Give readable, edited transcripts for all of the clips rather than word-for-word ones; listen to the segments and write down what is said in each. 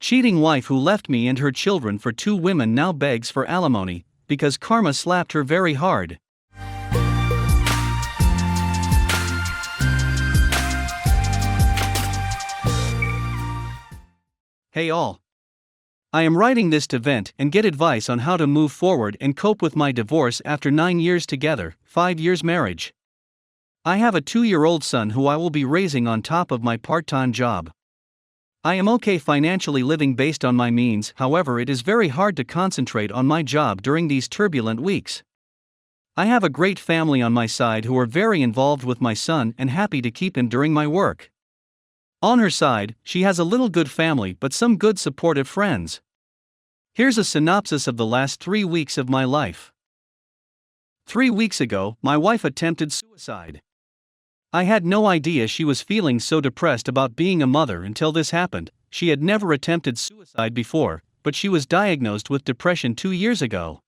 Cheating wife who left me and her children for two women now begs for alimony, because karma slapped her very hard. Hey all. I am writing this to vent and get advice on how to move forward and cope with my divorce after 9 years together, 5 years marriage. I have a 2-year-old son who I will be raising on top of my part-time job. I am okay financially living based on my means, however it is very hard to concentrate on my job during these turbulent weeks. I have a great family on my side who are very involved with my son and happy to keep him during my work. On her side, she has a little good family but some good supportive friends. Here's a synopsis of the last 3 weeks of my life. 3 weeks ago, my wife attempted suicide. I had no idea she was feeling so depressed about being a mother until this happened. She had never attempted suicide before, but she was diagnosed with depression 2 years ago.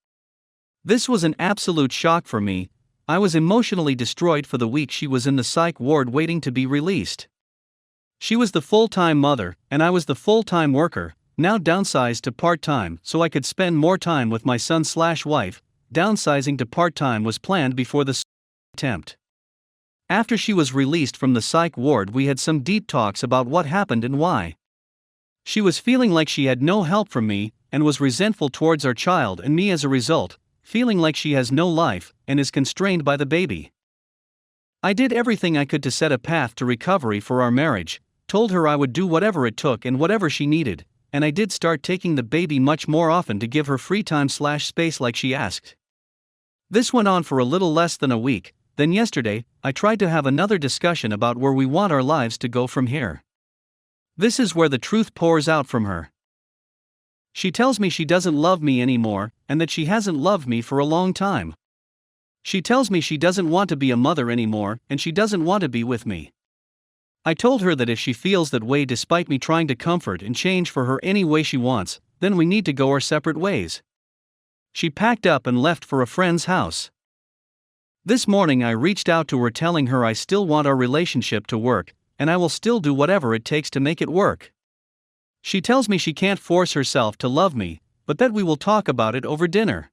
This was an absolute shock for me. I was emotionally destroyed for the week she was in the psych ward waiting to be released. She was the full-time mother, and I was the full-time worker, now downsized to part-time so I could spend more time with my son/wife. Downsizing to part-time was planned before the attempt. After she was released from the psych ward, we had some deep talks about what happened and why. She was feeling like she had no help from me, and was resentful towards our child and me as a result, feeling like she has no life, and is constrained by the baby. I did everything I could to set a path to recovery for our marriage, told her I would do whatever it took and whatever she needed, and I did start taking the baby much more often to give her free time/space like she asked. This went on for a little less than a week. Then yesterday, I tried to have another discussion about where we want our lives to go from here. This is where the truth pours out from her. She tells me she doesn't love me anymore, and that she hasn't loved me for a long time. She tells me she doesn't want to be a mother anymore, and she doesn't want to be with me. I told her that if she feels that way despite me trying to comfort and change for her any way she wants, then we need to go our separate ways. She packed up and left for a friend's house. This morning I reached out to her telling her I still want our relationship to work, and I will still do whatever it takes to make it work. She tells me she can't force herself to love me, but that we will talk about it over dinner.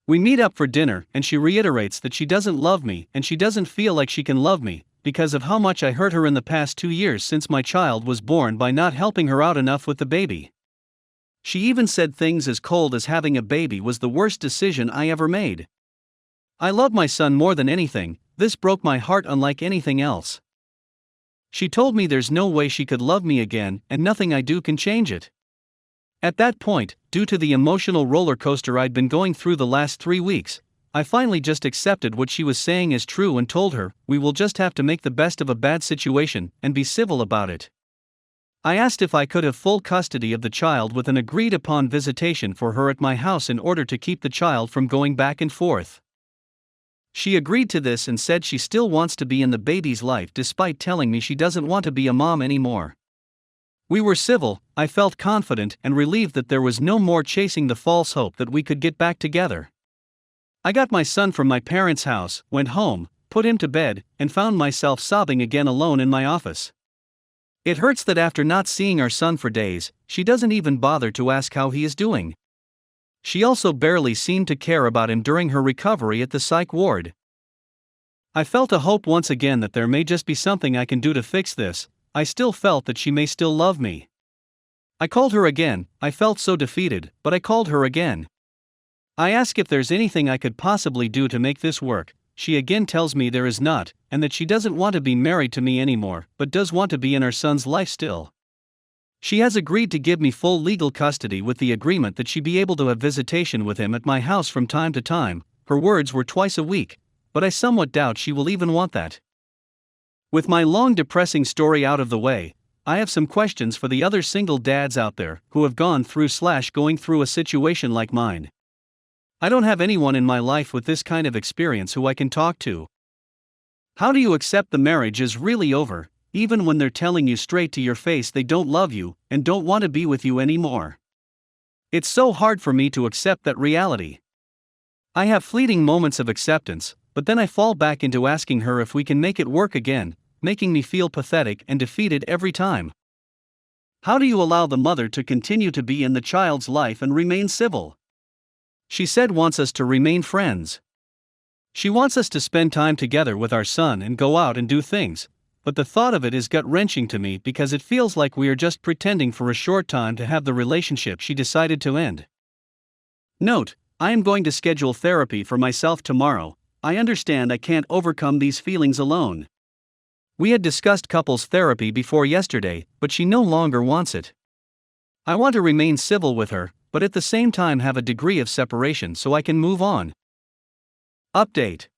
We meet up for dinner and she reiterates that she doesn't love me and she doesn't feel like she can love me, because of how much I hurt her in the past 2 years since my child was born by not helping her out enough with the baby. She even said things as cold as having a baby was the worst decision I ever made. I love my son more than anything. This broke my heart unlike anything else. She told me there's no way she could love me again and nothing I do can change it. At that point, due to the emotional roller coaster I'd been going through the last 3 weeks, I finally just accepted what she was saying as true and told her, we will just have to make the best of a bad situation and be civil about it. I asked if I could have full custody of the child with an agreed upon visitation for her at my house in order to keep the child from going back and forth. She agreed to this and said she still wants to be in the baby's life despite telling me she doesn't want to be a mom anymore. We were civil. I felt confident and relieved that there was no more chasing the false hope that we could get back together. I got my son from my parents' house, went home, put him to bed, and found myself sobbing again alone in my office. It hurts that after not seeing our son for days, she doesn't even bother to ask how he is doing. She also barely seemed to care about him during her recovery at the psych ward. I felt a hope once again that there may just be something I can do to fix this. I still felt that she may still love me. I called her again. I felt so defeated, but I called her again. I ask if there's anything I could possibly do to make this work. She again tells me there is not, and that she doesn't want to be married to me anymore, but does want to be in our son's life still. She has agreed to give me full legal custody with the agreement that she be able to have visitation with him at my house from time to time. Her words were twice a week, but I somewhat doubt she will even want that. With my long depressing story out of the way, I have some questions for the other single dads out there who have gone through/going through a situation like mine. I don't have anyone in my life with this kind of experience who I can talk to. How do you accept the marriage is really over, even when they're telling you straight to your face they don't love you and don't want to be with you anymore? It's so hard for me to accept that reality. I have fleeting moments of acceptance, but then I fall back into asking her if we can make it work again, making me feel pathetic and defeated every time. How do you allow the mother to continue to be in the child's life and remain civil? She said wants us to remain friends. She wants us to spend time together with our son and go out and do things, but the thought of it is gut-wrenching to me because it feels like we are just pretending for a short time to have the relationship she decided to end. Note, I am going to schedule therapy for myself tomorrow. I understand I can't overcome these feelings alone. We had discussed couples therapy before yesterday, but she no longer wants it. I want to remain civil with her, but at the same time have a degree of separation so I can move on. Update.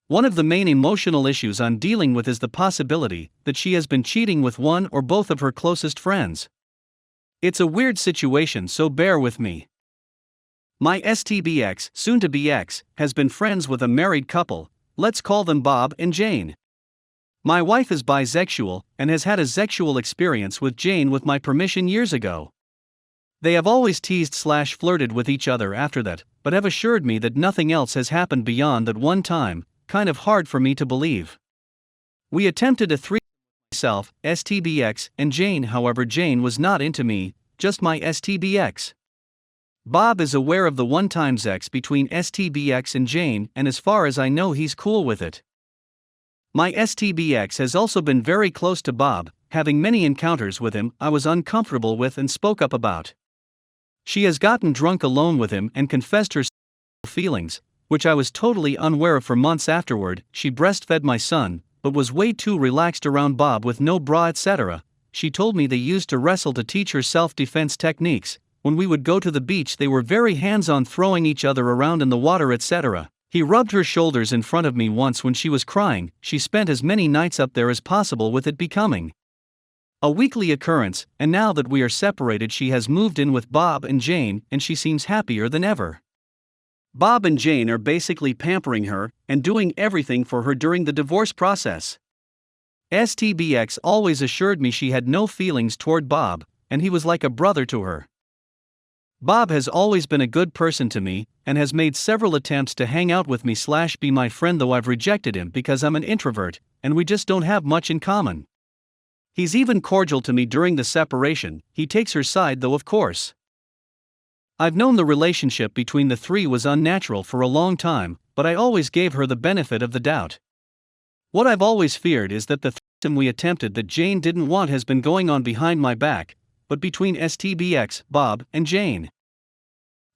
One of the main emotional issues I'm dealing with is the possibility that she has been cheating with one or both of her closest friends. It's a weird situation, so bear with me. My STBX, soon-to-be ex, has been friends with a married couple, let's call them Bob and Jane. My wife is bisexual and has had a sexual experience with Jane with my permission years ago. They have always teased/flirted with each other after that, but have assured me that nothing else has happened beyond that one time, kind of hard for me to believe. We attempted a threesome myself, STBX, and Jane, however Jane was not into me, just my STBX. Bob is aware of the one-time sex between STBX and Jane, and as far as I know he's cool with it. My STBX has also been very close to Bob, having many encounters with him I was uncomfortable with and spoke up about. She has gotten drunk alone with him and confessed her feelings, which I was totally unaware of for months afterward. She breastfed my son, but was way too relaxed around Bob with no bra etc. She told me they used to wrestle to teach her self-defense techniques. When we would go to the beach they were very hands-on, throwing each other around in the water etc. He rubbed her shoulders in front of me once when she was crying. She spent as many nights up there as possible, with it becoming a weekly occurrence, and now that we are separated she has moved in with Bob and Jane and she seems happier than ever. Bob and Jane are basically pampering her and doing everything for her during the divorce process. STBX always assured me she had no feelings toward Bob, and he was like a brother to her. Bob has always been a good person to me, and has made several attempts to hang out with me/be my friend, though I've rejected him because I'm an introvert, and we just don't have much in common. He's even cordial to me during the separation. He takes her side though, of course. I've known the relationship between the three was unnatural for a long time, but I always gave her the benefit of the doubt. What I've always feared is that the threesome we attempted that Jane didn't want has been going on behind my back, but between STBX, Bob, and Jane.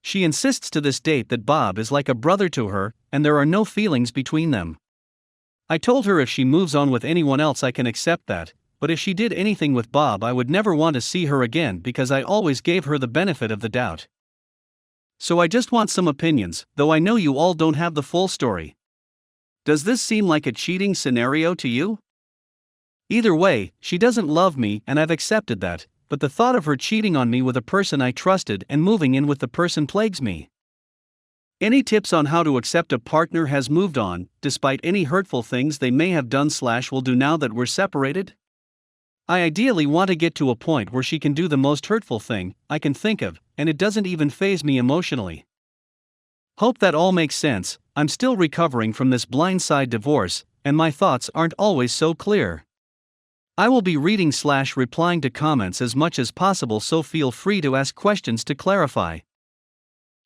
She insists to this date that Bob is like a brother to her, and there are no feelings between them. I told her if she moves on with anyone else I can accept that, but if she did anything with Bob I would never want to see her again because I always gave her the benefit of the doubt. So I just want some opinions, though I know you all don't have the full story. Does this seem like a cheating scenario to you? Either way, she doesn't love me and I've accepted that, but the thought of her cheating on me with a person I trusted and moving in with the person plagues me. Any tips on how to accept a partner has moved on, despite any hurtful things they may have done/will do now that we're separated? I ideally want to get to a point where she can do the most hurtful thing I can think of, and it doesn't even faze me emotionally. Hope that all makes sense. I'm still recovering from this blindside divorce, and my thoughts aren't always so clear. I will be reading/replying to comments as much as possible, so feel free to ask questions to clarify.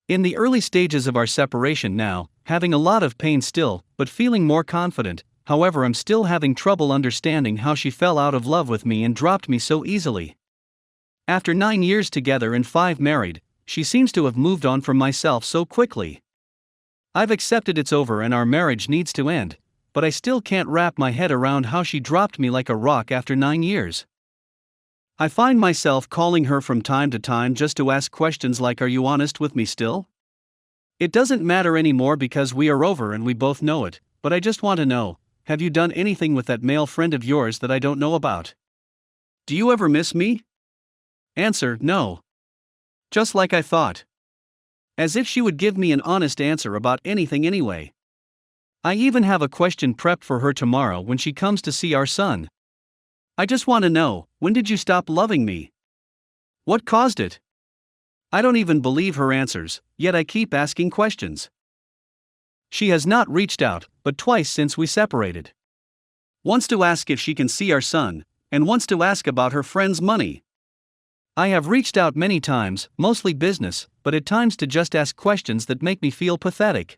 In the early stages of our separation now, having a lot of pain still, but feeling more confident. However, I'm still having trouble understanding how she fell out of love with me and dropped me so easily. After 9 years together and 5 married, she seems to have moved on from myself so quickly. I've accepted it's over and our marriage needs to end, but I still can't wrap my head around how she dropped me like a rock after 9 years. I find myself calling her from time to time just to ask questions like, "Are you honest with me still?" It doesn't matter anymore because we are over and we both know it, but I just want to know, have you done anything with that male friend of yours that I don't know about? Do you ever miss me? Answer, no. Just like I thought. As if she would give me an honest answer about anything anyway. I even have a question prepped for her tomorrow when she comes to see our son. I just want to know, when did you stop loving me? What caused it? I don't even believe her answers, yet I keep asking questions. She has not reached out, but twice since we separated. Wants to ask if she can see our son, and wants to ask about her friend's money. I have reached out many times, mostly business, but at times to just ask questions that make me feel pathetic.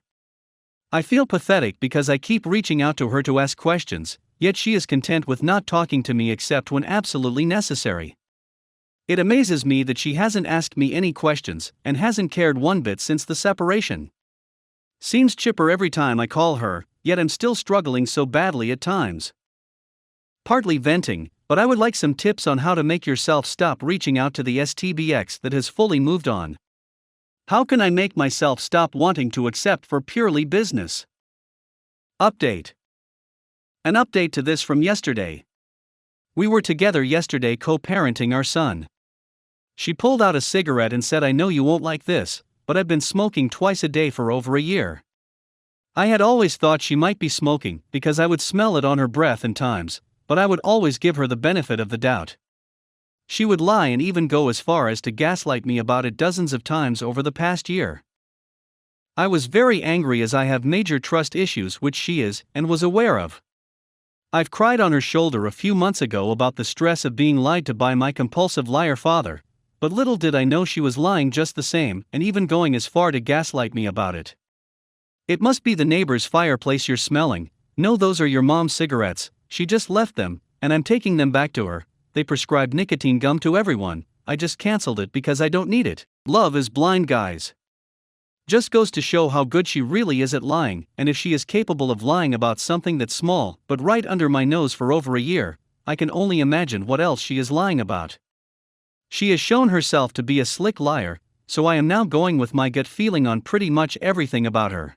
I feel pathetic because I keep reaching out to her to ask questions, yet she is content with not talking to me except when absolutely necessary. It amazes me that she hasn't asked me any questions and hasn't cared one bit since the separation. Seems chipper every time I call her, yet I'm still struggling so badly at times. Partly venting, but I would like some tips on how to make yourself stop reaching out to the STBX that has fully moved on. How can I make myself stop wanting to accept for purely business? Update. An update to this from yesterday. We were together yesterday co-parenting our son. She pulled out a cigarette and said, "I know you won't like this, but I've been smoking twice a day for over a year." I had always thought she might be smoking because I would smell it on her breath in times, but I would always give her the benefit of the doubt. She would lie and even go as far as to gaslight me about it dozens of times over the past year. I was very angry as I have major trust issues which she is and was aware of. I've cried on her shoulder a few months ago about the stress of being lied to by my compulsive liar father, but little did I know she was lying just the same and even going as far to gaslight me about it. "It must be the neighbor's fireplace you're smelling. No, those are your mom's cigarettes. She just left them, and I'm taking them back to her. They prescribe nicotine gum to everyone. I just canceled it because I don't need it." Love is blind, guys. Just goes to show how good she really is at lying, and if she is capable of lying about something that's small but right under my nose for over a year, I can only imagine what else she is lying about. She has shown herself to be a slick liar, so I am now going with my gut feeling on pretty much everything about her.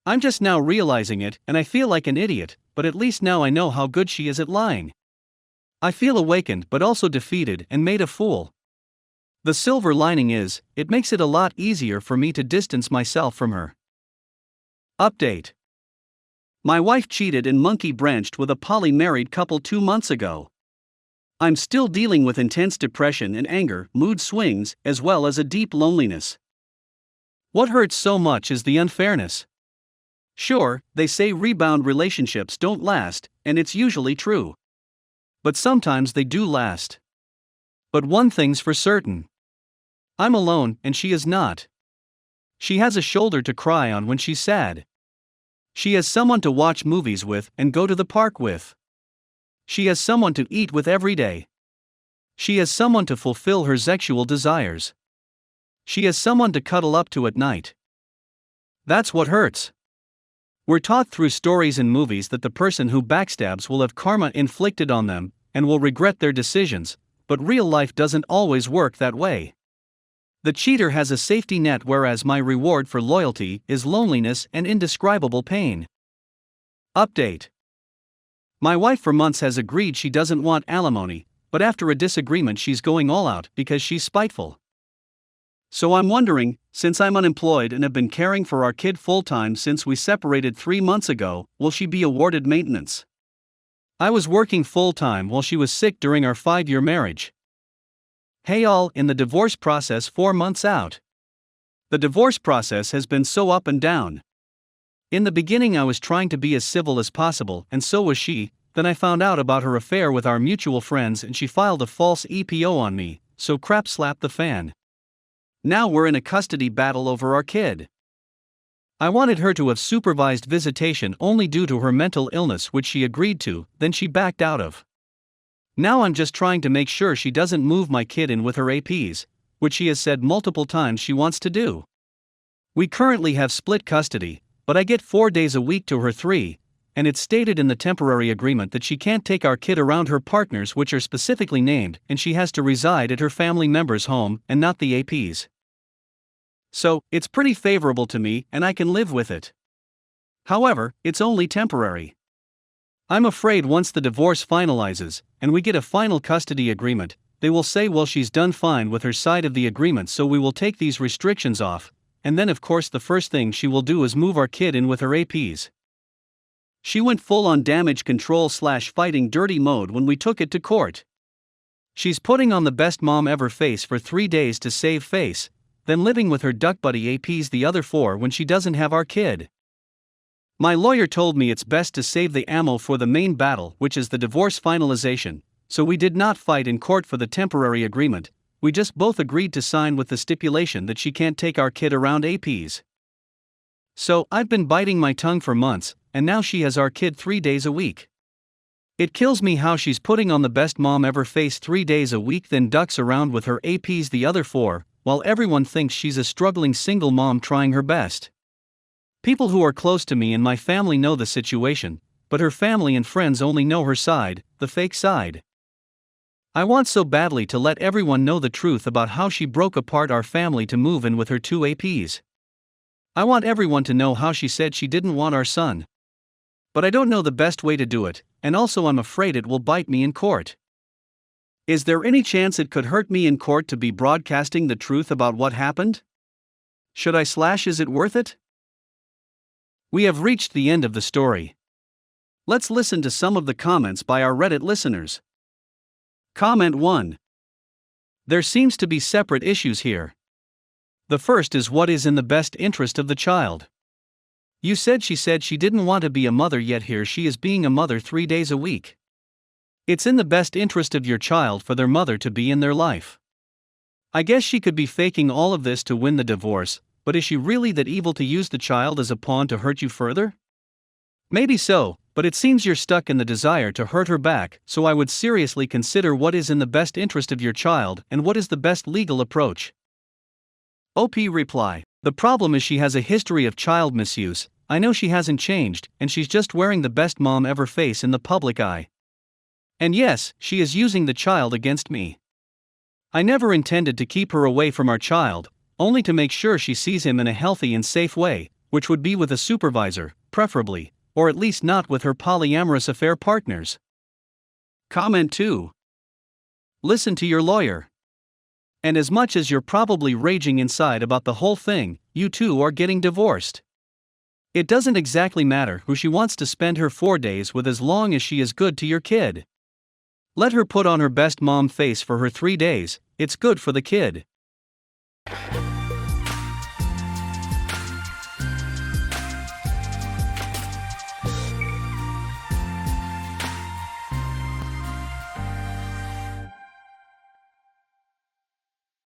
I'm just now realizing it, and I feel like an idiot, but at least now I know how good she is at lying. I feel awakened but also defeated and made a fool. The silver lining is, it makes it a lot easier for me to distance myself from her. Update. My wife cheated and monkey-branched with a poly-married couple 2 months ago. I'm still dealing with intense depression and anger, mood swings, as well as a deep loneliness. What hurts so much is the unfairness. Sure, they say rebound relationships don't last, and it's usually true. But sometimes they do last. But one thing's for certain. I'm alone, and she is not. She has a shoulder to cry on when she's sad. She has someone to watch movies with and go to the park with. She has someone to eat with every day. She has someone to fulfill her sexual desires. She has someone to cuddle up to at night. That's what hurts. We're taught through stories and movies that the person who backstabs will have karma inflicted on them and will regret their decisions, but real life doesn't always work that way. The cheater has a safety net, whereas my reward for loyalty is loneliness and indescribable pain. Update. My wife for months has agreed she doesn't want alimony, but after a disagreement she's going all out because she's spiteful. So I'm wondering, since I'm unemployed and have been caring for our kid full-time since we separated 3 months ago, will she be awarded maintenance? I was working full-time while she was sick during our 5-year marriage. Hey all, in the divorce process 4 months out. The divorce process has been so up and down. In the beginning I was trying to be as civil as possible, and so was she. Then I found out about her affair with our mutual friends and she filed a false EPO on me, so crap slapped the fan. Now we're in a custody battle over our kid. I wanted her to have supervised visitation only due to her mental illness, which she agreed to, then she backed out of. Now I'm just trying to make sure she doesn't move my kid in with her APs, which she has said multiple times she wants to do. We currently have split custody, but I get 4 days a week to her 3, and it's stated in the temporary agreement that she can't take our kid around her partners, which are specifically named, and she has to reside at her family member's home and not the AP's. So, it's pretty favorable to me and I can live with it. However, it's only temporary. I'm afraid once the divorce finalizes, and we get a final custody agreement, they will say, well, she's done fine with her side of the agreement, so we will take these restrictions off, and then of course the first thing she will do is move our kid in with her APs. She went full on damage control / fighting dirty mode when we took it to court. She's putting on the best mom ever face for 3 days to save face, then living with her duck buddy APs the other 4 when she doesn't have our kid. My lawyer told me it's best to save the ammo for the main battle, which is the divorce finalization, so we did not fight in court for the temporary agreement, we just both agreed to sign with the stipulation that she can't take our kid around APs. So, I've been biting my tongue for months, and now she has our kid 3 days a week. It kills me how she's putting on the best mom ever face 3 days a week, then ducks around with her APs the other 4, while everyone thinks she's a struggling single mom trying her best. People who are close to me and my family know the situation, but her family and friends only know her side, the fake side. I want so badly to let everyone know the truth about how she broke apart our family to move in with her 2 APs. I want everyone to know how she said she didn't want our son. But I don't know the best way to do it, and also I'm afraid it will bite me in court. Is there any chance it could hurt me in court to be broadcasting the truth about what happened? Should I / is it worth it? We have reached the end of the story. Let's listen to some of the comments by our Reddit listeners. Comment 1. There seems to be separate issues here. The first is what is in the best interest of the child. You said she didn't want to be a mother, yet here she is being a mother 3 days a week. It's in the best interest of your child for their mother to be in their life. I guess she could be faking all of this to win the divorce, but is she really that evil to use the child as a pawn to hurt you further? Maybe so, but it seems you're stuck in the desire to hurt her back, so I would seriously consider what is in the best interest of your child and what is the best legal approach. OP reply: the problem is she has a history of child misuse. I know she hasn't changed, and she's just wearing the best mom ever face in the public eye. And yes, she is using the child against me. I never intended to keep her away from our child, only to make sure she sees him in a healthy and safe way, which would be with a supervisor, preferably, or at least not with her polyamorous affair partners. Comment 2. Listen to your lawyer. And as much as you're probably raging inside about the whole thing, you two are getting divorced. It doesn't exactly matter who she wants to spend her 4 days with as long as she is good to your kid. Let her put on her best mom face for her 3 days, it's good for the kid.